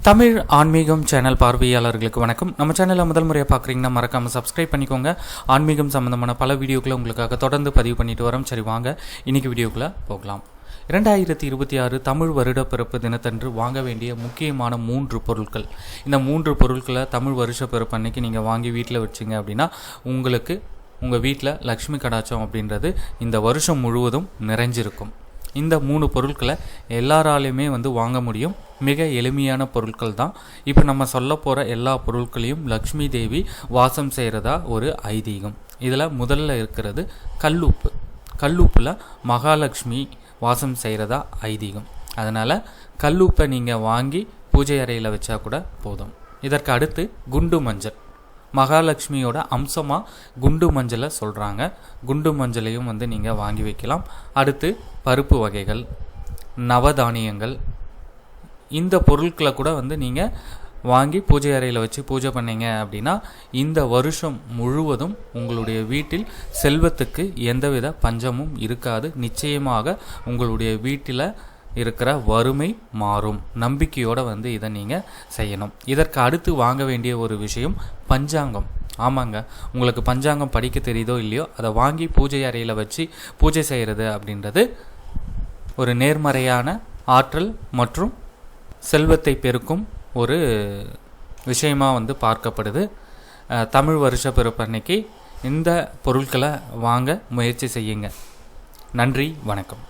தமிழ் ஆன்மீகம் சேனல் பார்வையாளர்களுக்கு வணக்கம். நம்ம சேனலை முதல் முறையாக பார்க்குறீங்கன்னா மறக்காமல் சப்ஸ்கிரைப் பண்ணிக்கோங்க. ஆன்மீகம் சம்மந்தமான பல வீடியோக்களை உங்களுக்காக தொடர்ந்து பதிவு பண்ணிட்டு வரோம். சரி, வாங்க இன்றைக்கி வீடியோக்குள்ளே போகலாம். 2026 தமிழ் வருட பிறப்பு தினத்தன்று வாங்க வேண்டிய முக்கியமான 3 பொருட்கள். இந்த 3 பொருட்களை தமிழ் வருஷ பிறப்பு அன்னைக்கு நீங்கள் வாங்கி வீட்டில் வச்சிங்க அப்படின்னா உங்களுக்கு உங்கள் வீட்டில் லக்ஷ்மி கடாட்சம் அப்படின்றது இந்த வருஷம் முழுவதும் நிறைஞ்சிருக்கும். இந்த 3 பொருட்களை எல்லாராலையுமே வாங்க முடியும். மிக எளிமையான பொருட்கள் தான். இப்போ நம்ம சொல்ல போகிற எல்லா பொருட்களையும் லக்ஷ்மி தேவி வாசம் செய்கிறதா ஒரு ஐதீகம். இதில் முதல்ல இருக்கிறது கல்லுப்பு. கல்லுப்பில் மகாலட்சுமி வாசம் செய்கிறதா ஐதீகம். அதனால் கல்லுப்பை நீங்கள் வாங்கி பூஜை அறையில் வச்சா கூட போதும். இதற்கு அடுத்து குண்டு மஞ்சள். மகாலட்சுமியோட அம்சமாக குண்டு மஞ்சளை சொல்கிறாங்க. குண்டு மஞ்சளையும் நீங்கள் வாங்கி வைக்கலாம். அடுத்து பருப்பு வகைகள், நவதானியங்கள், இந்த பொருட்களை கூட நீங்கள் வாங்கி பூஜை அறையில் வச்சு பூஜை பண்ணீங்க அப்படின்னா இந்த வருஷம் முழுவதும் உங்களுடைய வீட்டில் செல்வத்துக்கு எந்தவித பஞ்சமும் இருக்காது. நிச்சயமாக உங்களுடைய வீட்டில் இருக்கிற வறுமை மாறும். நம்பிக்கையோடு இதை நீங்கள் செய்யணும். இதற்கு அடுத்து வாங்க வேண்டிய ஒரு விஷயம் பஞ்சாங்கம். ஆமாங்க, உங்களுக்கு பஞ்சாங்கம் படிக்க தெரியுதோ இல்லையோ அதை வாங்கி பூஜை அறையில் வச்சு பூஜை செய்கிறது அப்படின்றது ஒரு நேர்மறையான ஆற்றல் மற்றும் செல்வத்தை பெருக்கும் ஒரு விஷயமாக பார்க்கப்படுது. தமிழ் வருஷ பிறப்பு அன்னைக்கு இந்த பொருட்களை வாங்க முயற்சி செய்யுங்க. நன்றி, வணக்கம்.